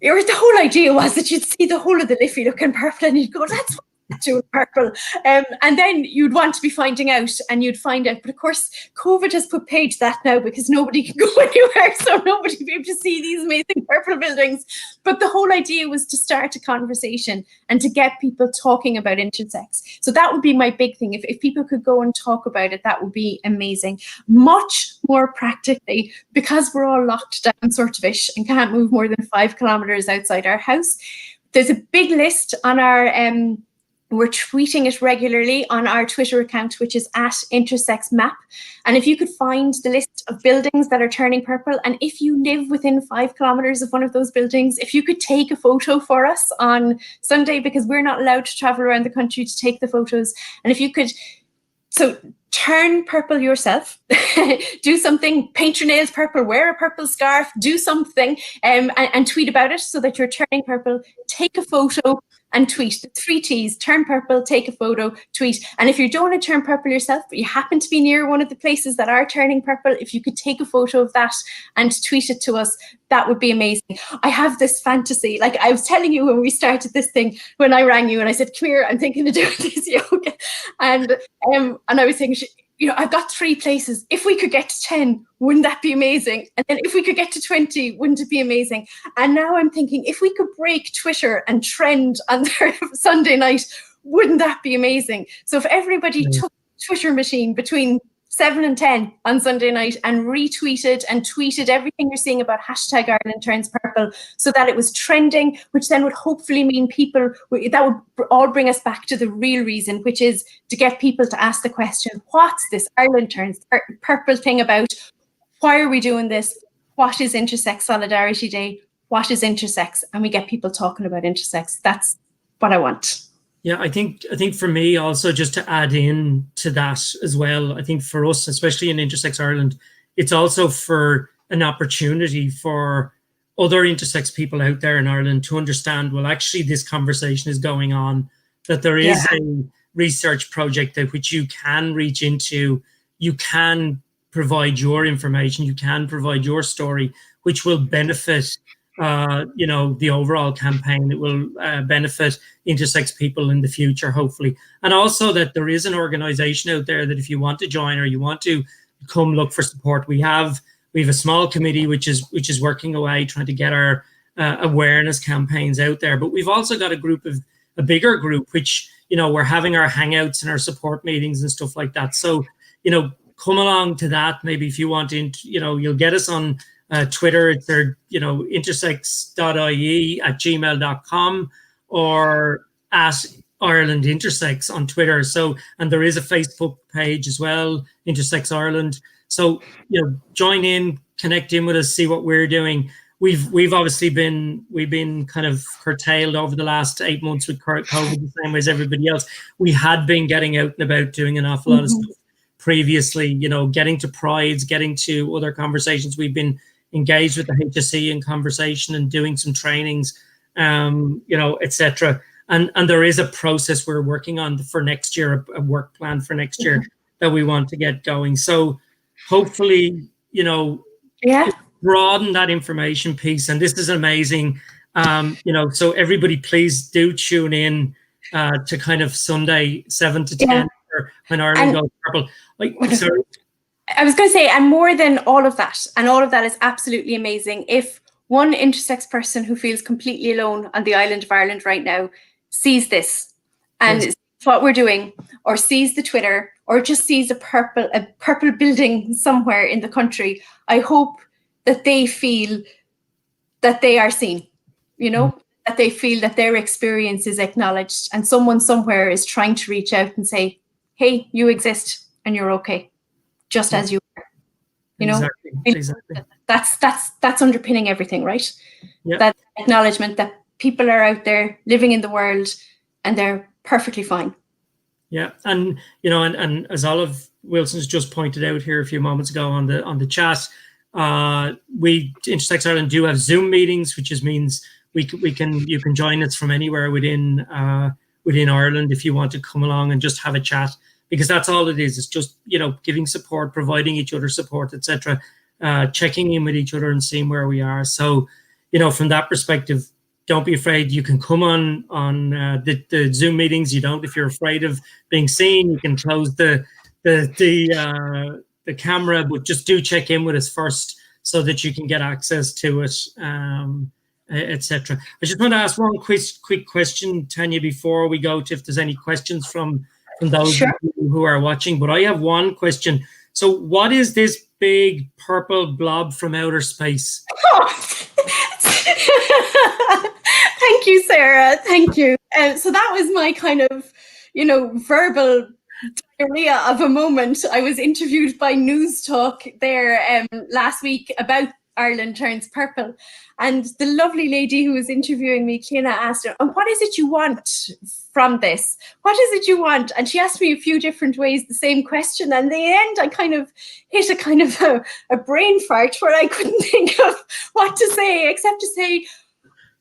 or the whole idea was that you'd see the whole of the Liffey looking purple and you'd go, that's doing purple, and then you'd want to be finding out, and you'd find out. But of course, COVID has put paid to that now because nobody can go anywhere, so nobody will be able to see these amazing purple buildings. But the whole idea was to start a conversation and to get people talking about intersex. So that would be my big thing. If people could go and talk about it, that would be amazing. Much more practically, because we're all locked down sort of ish and can't move more than 5 kilometers outside our house, there's a big list on our we're tweeting it regularly on our Twitter account, which is @Intersex Map. And if you could find the list of buildings that are turning purple, and if you live within 5 kilometers of one of those buildings, if you could take a photo for us on Sunday, because we're not allowed to travel around the country to take the photos. And if you could, so turn purple yourself, do something, paint your nails purple, wear a purple scarf, do something, and tweet about it so that you're turning purple, take a photo, and tweet. The 3 T's: turn purple, take a photo, tweet. And if you don't want to turn purple yourself, but you happen to be near one of the places that are turning purple, if you could take a photo of that and tweet it to us, that would be amazing. I have this fantasy, like I was telling you when we started this thing, when I rang you and I said, come here, I'm thinking of doing this yoga. And I was thinking, you know, I've got 3 places. If we could get to 10, wouldn't that be amazing? And then if we could get to 20, wouldn't it be amazing? And now I'm thinking, if we could break Twitter and trend on their Sunday night, wouldn't that be amazing? So if everybody took the Twitter machine between 7 and 10 on Sunday night and retweeted and tweeted everything you're seeing about hashtag Ireland Turns Purple, so that it was trending, which then would hopefully mean people, that would all bring us back to the real reason, which is to get people to ask the question, what's this Ireland Turns Purple thing about? Why are we doing this? What is Intersex Solidarity Day? What is intersex? And we get people talking about intersex. That's what I want. Yeah, I think for me also, just to add in to that as well, I think for us, especially in Intersex Ireland, it's also for an opportunity for other intersex people out there in Ireland to understand, well, actually this conversation is going on, that there is a research project that which you can reach into, you can provide your information, you can provide your story, which will benefit you know, the overall campaign. It will benefit intersex people in the future, hopefully. And also that there is an organization out there that if you want to join or you want to come look for support, we have a small committee which is working away trying to get our awareness campaigns out there. But we've also got a bigger group, which, you know, we're having our hangouts and our support meetings and stuff like that. So, you know, come along to that. Maybe if you want to, you know, you'll get us on Twitter, it's their, you know, intersex.ie@gmail.com or at Ireland Intersex on Twitter. So, and there is a Facebook page as well, Intersex Ireland. So, you know, join in, connect in with us, see what we're doing. We've obviously been kind of curtailed over the last 8 months with COVID, the same way as everybody else. We had been getting out and about doing an awful lot of stuff previously, you know, getting to prides, getting to other conversations. We've been engaged with the HSE in conversation and doing some trainings, you know, etc. And there is a process we're working on for next year, a work plan for next year that we want to get going. So hopefully, you know, broaden that information piece. And this is amazing. You know, so everybody please do tune in to kind of Sunday 7 to 10 when Ireland goes purple. Sorry. I was going to say, and more than all of that, and all of that is absolutely amazing. If one intersex person who feels completely alone on the island of Ireland right now sees this and sees what we're doing, or sees the Twitter, or just sees a purple building somewhere in the country, I hope that they feel that they are seen, you know, that they feel that their experience is acknowledged and someone somewhere is trying to reach out and say, hey, you exist and you're okay, just as you are, you know. Exactly. That's underpinning everything, right? That acknowledgement that people are out there living in the world and they're perfectly fine. Yeah, and you know, and as Olive Wilson's just pointed out here a few moments ago on the chat, we Intersex Ireland do have Zoom meetings, which means you can join us from anywhere within Ireland if you want to come along and just have a chat, because that's all it is. It's just, you know, giving support, providing each other support, etc., checking in with each other and seeing where we are. So, you know, from that perspective, don't be afraid. You can come on the Zoom meetings. You don't, if you're afraid of being seen, you can close the camera, but just do check in with us first so that you can get access to it, etc. I just want to ask one quick question, Tanya, before we go to if there's any questions from those who are watching. But I have one question. So what is this big purple blob from outer space? Thank you, Sarah. Thank you. So that was my kind of, you know, verbal diarrhea of a moment. I was interviewed by News Talk there last week about Ireland Turns Purple. And the lovely lady who was interviewing me, Cliona, asked her, and what is it you want from this? What is it you want? And she asked me a few different ways the same question. And in the end, I kind of hit a brain fart where I couldn't think of what to say, except to say,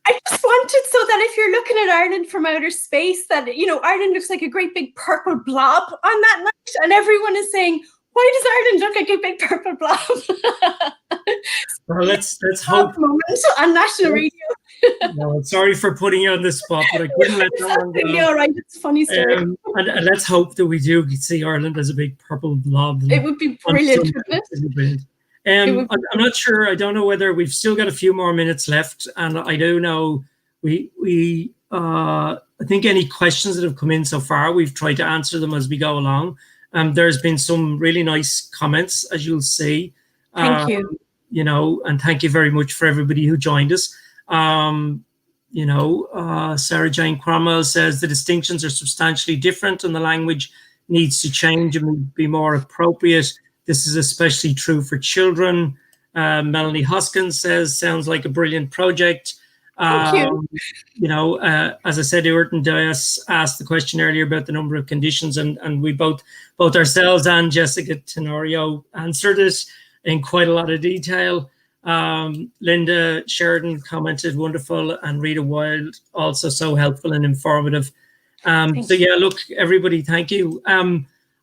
I just wanted so that if you're looking at Ireland from outer space, that, Ireland looks like a great big purple blob on that night, and everyone is saying, why does Ireland look like a big purple blob? Well, let's hope. Moment on national radio. No, sorry for putting you on the spot, but I couldn't let that one go. All right, it's a funny story. And let's hope that we do see Ireland as a big purple blob. It would be brilliant, wouldn't it? I'm not sure. I don't know whether we've still got a few more minutes left, and I do know I think any questions that have come in so far, we've tried to answer them as we go along. There's been some really nice comments, as you'll see. Thank you. And thank you very much for everybody who joined us. Sarah Jane Cromwell says the distinctions are substantially different and the language needs to change and be more appropriate. This is especially true for children. Melanie Hoskins says, sounds like a brilliant project. Thank you. As I said, Uerten Dias asked the question earlier about the number of conditions, and we both ourselves and Jessica Tenorio answered it in quite a lot of detail. Linda Sheridan commented, wonderful, and Rita Wild also so helpful and informative. Look, everybody, thank you.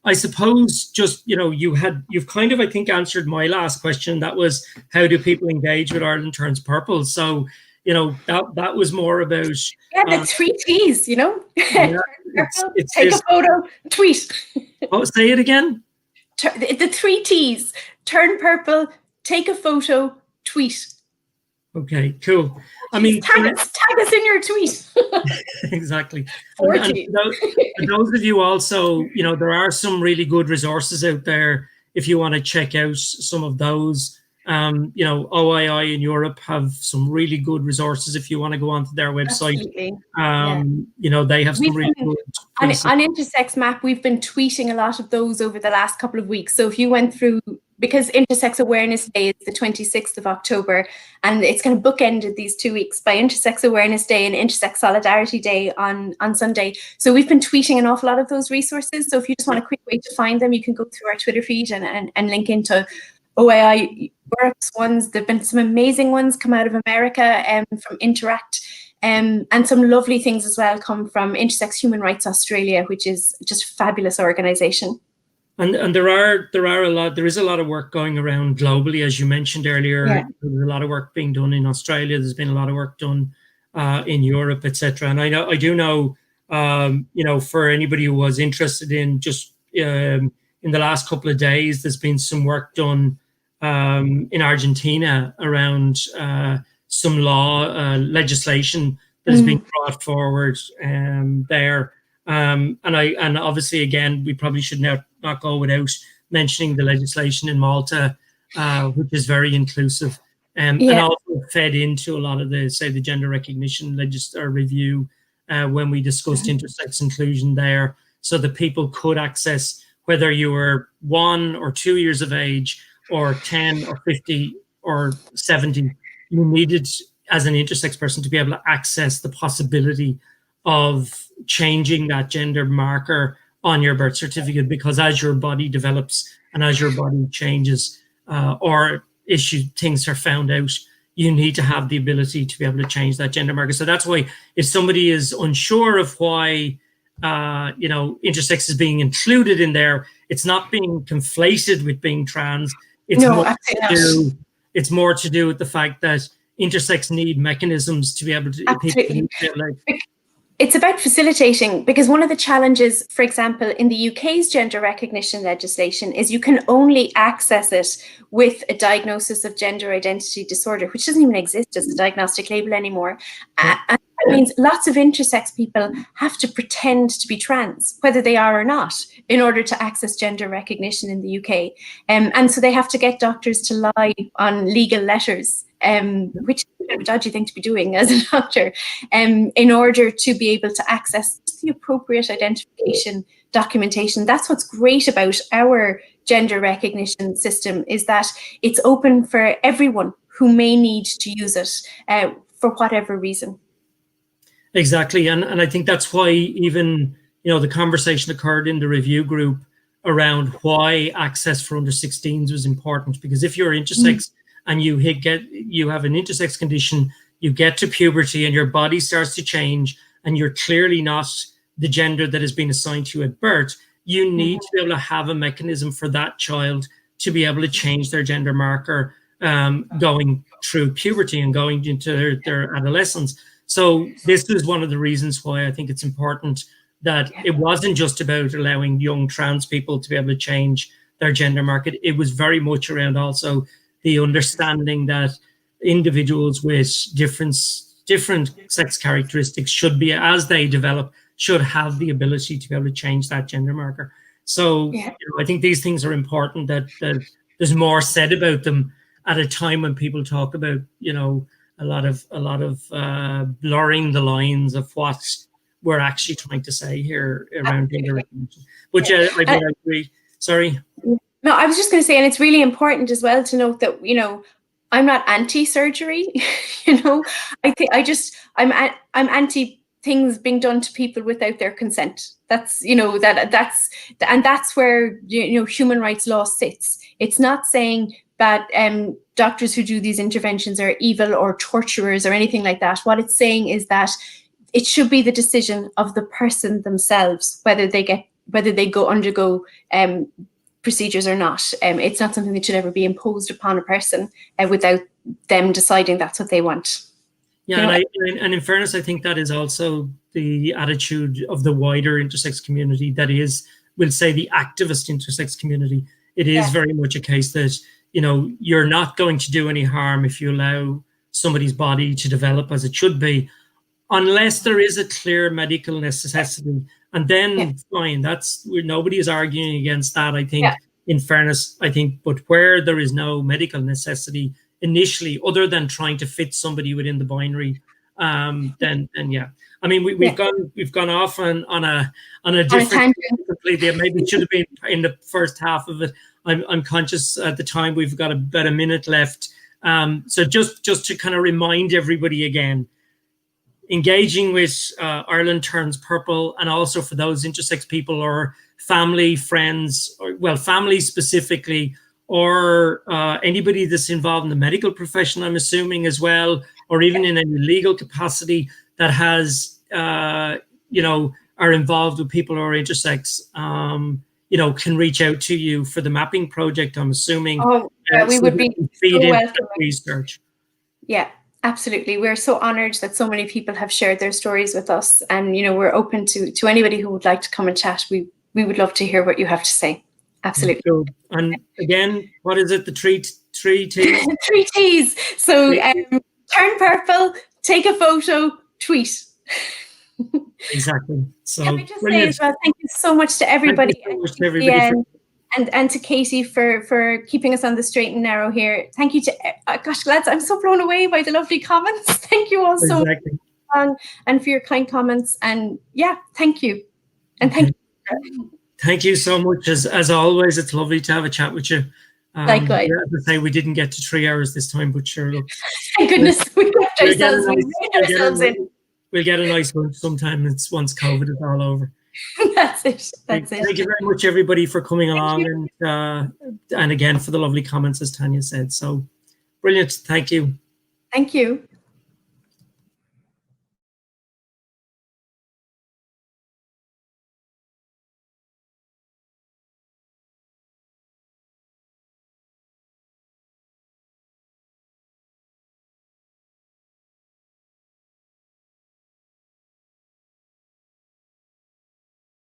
I suppose just, you've kind of, I think, answered my last question. That was, how do people engage with Ireland Turns Purple? So, that was more about... Yeah, the 3 T's, Yeah, take a photo, tweet. Oh, say it again? The 3 T's, turn purple, take a photo, tweet. Okay, cool. Tag us in your tweet. Exactly. And for those of you also, there are some really good resources out there if you want to check out some of those. OII in Europe have some really good resources if you want to go onto their website. They have some really good on Intersex Map. We've been tweeting a lot of those over the last couple of weeks. So if you went through, because Intersex Awareness Day is the 26th of October, and it's kind of bookended these 2 weeks by Intersex Awareness Day and Intersex Solidarity Day on Sunday. So we've been tweeting an awful lot of those resources. So if you just want a quick way to find them, you can go through our Twitter feed and link into OII Europe's ones. There've been some amazing ones come out of America from Interact, and some lovely things as well come from Intersex Human Rights Australia, which is just a fabulous organisation. And there is a lot of work going around globally, as you mentioned earlier. Yeah. There's a lot of work being done in Australia. There's been a lot of work done in Europe, etc. And I do know, for anybody who was interested in just in the last couple of days, there's been some work done in Argentina around some legislation that has been brought forward there. And obviously, again, we probably should not go without mentioning the legislation in Malta, which is very inclusive, and also fed into a lot of the gender recognition review when we discussed intersex inclusion there, so that people could access, whether you were 1 or 2 years of age, or 10 or 50 or 70, you needed, as an intersex person, to be able to access the possibility of changing that gender marker on your birth certificate, because as your body develops and as your body changes or things are found out, you need to have the ability to be able to change that gender marker. So that's why, if somebody is unsure of why intersex is being included in there, it's not being conflated with being trans. It's more to do with the fact that intersex need mechanisms to be able to... Absolutely. It's about facilitating, because one of the challenges, for example, in the UK's gender recognition legislation is you can only access it with a diagnosis of gender identity disorder, which doesn't even exist as a diagnostic label anymore. And that means lots of intersex people have to pretend to be trans, whether they are or not, in order to access gender recognition in the UK. And so they have to get doctors to lie on legal letters, which is a dodgy thing to be doing as a doctor, in order to be able to access the appropriate identification documentation. That's what's great about our gender recognition system, is that it's open for everyone who may need to use it for whatever reason. Exactly. And I think that's why even, the conversation occurred in the review group around why access for under 16s was important, because if you're intersex and you have an intersex condition, you get to puberty and your body starts to change and you're clearly not the gender that has been assigned to you at birth, you need to be able to have a mechanism for that child to be able to change their gender marker going through puberty and going into their adolescence. So this is one of the reasons why I think it's important that it wasn't just about allowing young trans people to be able to change their gender marker. It was very much around also the understanding that individuals with different sex characteristics should be, as they develop, should have the ability to be able to change that gender marker. So I think these things are important, that there's more said about them at a time when people talk about, a lot of blurring the lines of what we're actually trying to say here around gender recognition. Which I agree. Sorry. No, I was just going to say, and it's really important as well to note that, I'm not anti-surgery. I'm anti things being done to people without their consent. That's that's where human rights law sits. It's not saying that doctors who do these interventions are evil or torturers or anything like that. What it's saying is that it should be the decision of the person themselves whether they undergo procedures or not. It's not something that should ever be imposed upon a person without them deciding that's what they want. Yeah, and in fairness, I think that is also the attitude of the wider intersex community. That is, we'll say, the activist intersex community. It is very much a case that you're not going to do any harm if you allow somebody's body to develop as it should be, unless there is a clear medical necessity. And then fine, nobody is arguing against that. I think, in fairness, but where there is no medical necessity initially, other than trying to fit somebody within the binary, then yeah. I mean, we've gone off on a different completely. Maybe it should have been in the first half of it. I'm conscious at the time we've got about a minute left. So just to kind of remind everybody again, engaging with Ireland Turns Purple, and also for those intersex people or family, friends, or family specifically, or anybody that's involved in the medical profession, I'm assuming as well, or even in any legal capacity that has, are involved with people who are intersex, can reach out to you for the mapping project, I'm assuming. We would be so welcome. Research. Yeah, absolutely. We're so honored that so many people have shared their stories with us, and we're open to anybody who would like to come and chat. We would love to hear what you have to say. Absolutely. So, and again, what is it? The three T's? 3 T's. So turn purple, take a photo, tweet. Exactly. So can I just say as well, thank you so much to everybody. Thank you so much to everybody and to Katie for keeping us on the straight and narrow here. Thank you to gosh, lads, I'm so blown away by the lovely comments. Thank you all so much and for your kind comments. And thank you. And thank you. Thank you so much. As always, it's lovely to have a chat with you. Likewise. As I say, we didn't get to 3 hours this time, but sure, look. Thank goodness we left ourselves. In. We'll get a nice one sometime once COVID is all over. That's it. Thank you very much, everybody, for coming along, and again for the lovely comments, as Tanya said. So brilliant. Thank you. Thank you.